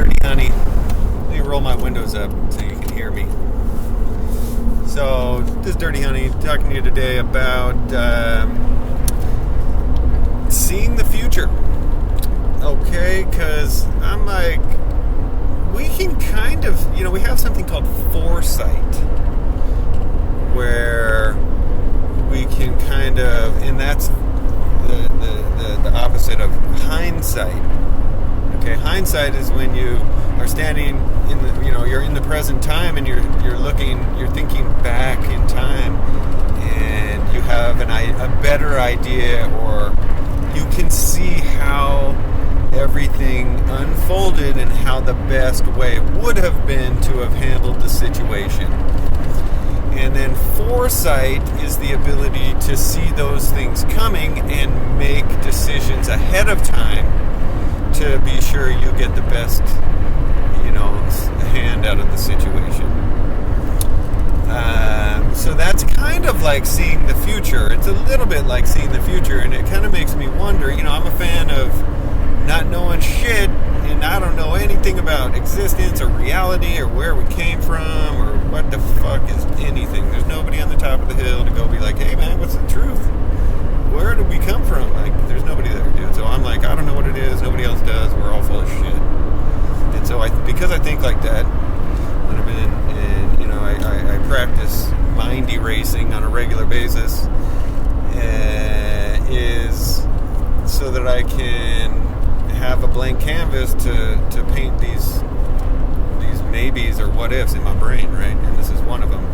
Dirty Honey. Let me roll my windows up so you can hear me. So, this is Dirty Honey talking to you today about seeing the future. Okay, because I'm like, we can kind of, we have something called foresight, where we can kind of, and that's the opposite of hindsight. Okay, hindsight is when you are standing in the, you're in the present time and you're thinking back in time, and you have a better idea, or you can see how everything unfolded and how the best way would have been to have handled the situation. And then foresight is the ability to see those things coming and make decisions ahead of time to be sure you get the best, hand out of the situation. So that's kind of like seeing the future. It's a little bit like seeing the future, and it kind of makes me wonder, I'm a fan of not knowing shit, and I don't know anything about existence or reality or where we came from or what the fuck is anything. There's nobody on the top of the hill to go be like, hey man, what's the truth? Where did we come from? Like, there's nobody there, dude. So I'm like, I don't know what it is. Nobody else does. We're all full of shit. And so because I think like that, when I've been I practice mind erasing on a regular basis, is so that I can have a blank canvas to paint these maybes or what ifs in my brain, right? And this is one of them,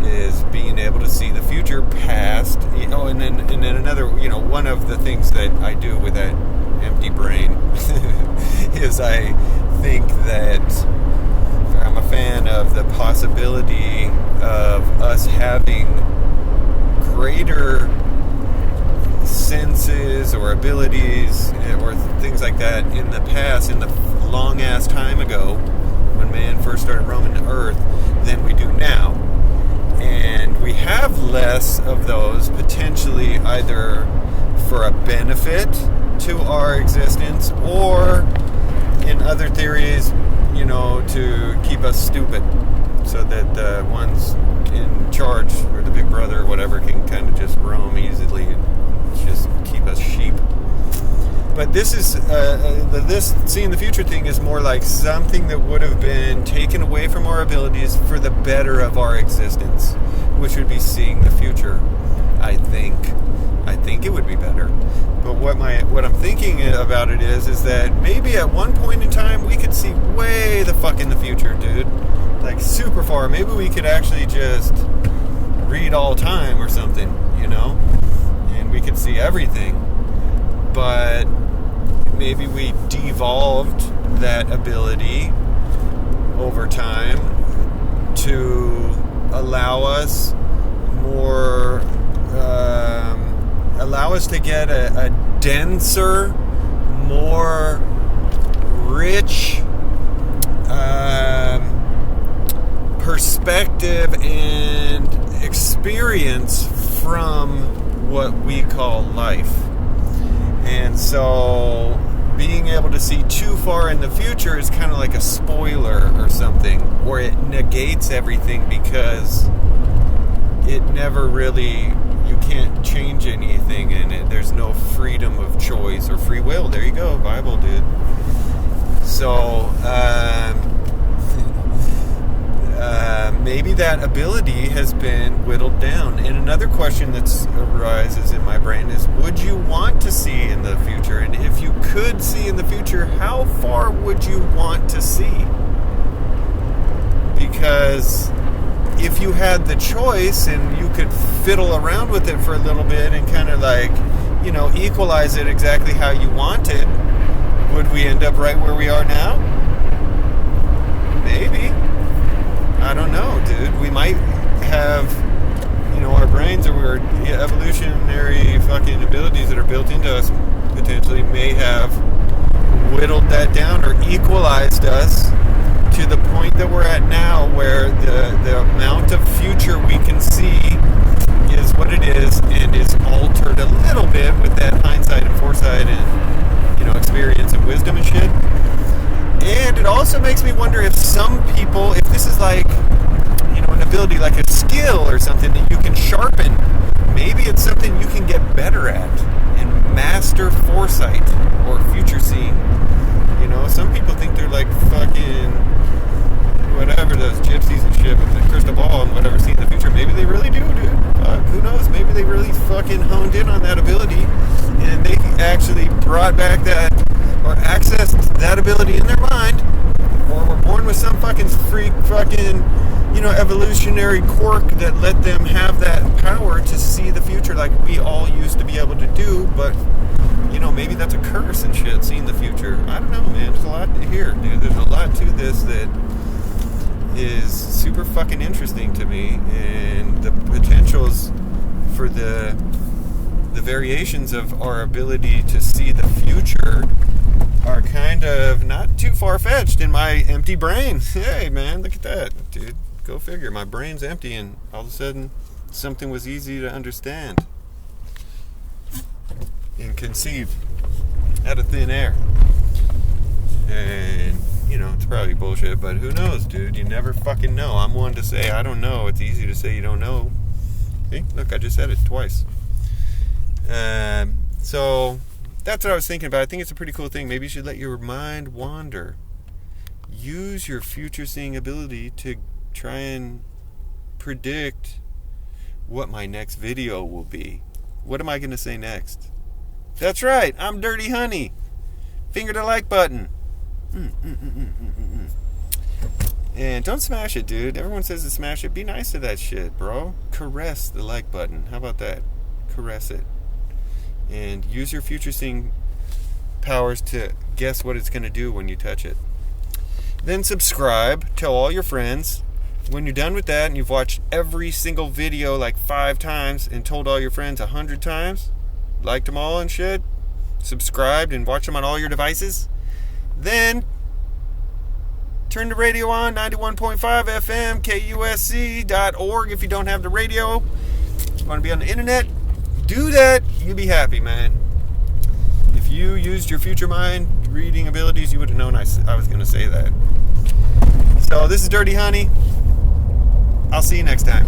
is being able to see the future past, and then another, one of the things that I do with that empty brain is I think that I'm a fan of the possibility of us having greater senses or abilities or things like that in the past, in the long ass time ago when man first started roaming the earth, than we do now. And we have less of those, potentially either for a benefit to our existence, or in other theories, to keep us stupid, so that the ones in charge, or the big brother or whatever, can kind of just roam easily and just keep us sheep. But this is this seeing the future thing is more like something that would have been taken away from our abilities for the better of our existence, which would be seeing the future. I think it would be better. But what I'm thinking about it is that maybe at one point in time we could see way the fuck in the future, dude. Like super far. Maybe we could actually just read all time or something, and we could see everything. But maybe we devolved that ability over time to allow us more, allow us to get a denser, more rich perspective and experience from what we call life. And so being able to see too far in the future is kind of like a spoiler or something, or it negates everything because it never really, you can't change anything in it. There's no freedom of choice or free will. There you go, Bible, dude. So maybe that ability has been whittled down. And another question that arises in my brain is, would you want to see in the future? And if you could see in the future, how far would you want to see? Because if you had the choice and you could fiddle around with it for a little bit and kind of like, equalize it exactly how you wanted, would we end up right where we are now? Maybe. I don't know, dude. We might have, our brains or our evolutionary fucking abilities that are built into us potentially may have whittled that down or equalized us to the point that we're at now, where the amount of future we can see is what it is, and is altered a little bit with that hindsight and foresight and experience and wisdom and shit. And also makes me wonder if some people, if this is like, an ability, like a skill or something that you can sharpen, maybe it's something you can get better at and master foresight or future seeing. Some people think they're like fucking whatever, those gypsies and shit with the crystal ball and whatever, seeing the future. Maybe they really do, dude. Who knows? Maybe they really fucking honed in on that ability and they actually brought back that or accessed that ability in their mind, or were born with some fucking freak fucking evolutionary quirk that let them have that power to see the future like we all used to be able to do. But maybe that's a curse and shit, seeing the future. I don't know, man. There's a lot here, dude. There's a lot to this that is super fucking interesting to me, and the potentials for the variations of our ability to see the future are kind of not too far-fetched in my empty brain. Hey, man, look at that, dude. Go figure. My brain's empty, and all of a sudden, something was easy to understand and conceive out of thin air. And, it's probably bullshit, but who knows, dude? You never fucking know. I'm one to say, I don't know. It's easy to say you don't know. See? Look, I just said it twice. So, that's what I was thinking about. I think it's a pretty cool thing. Maybe you should let your mind wander. Use your future-seeing ability to try and predict what my next video will be. What am I going to say next? That's right, I'm Dirty Honey. Finger the like button. And don't smash it, dude. Everyone says to smash it. Be nice to that shit, bro. Caress the like button. How about that? Caress it. And use your future seeing powers to guess what it's going to do when you touch it. Then subscribe. Tell all your friends. When you're done with that and you've watched every single video like 5 times and told all your friends 100 times, liked them all and shit, subscribed and watched them on all your devices, then turn the radio on, 91.5 FM, KUSC.org. If you don't have the radio, you want to be on the internet, do that. You'll be happy, man. If you used your future mind reading abilities, you would have known I was going to say that. So this is Dirty Honey. I'll see you next time.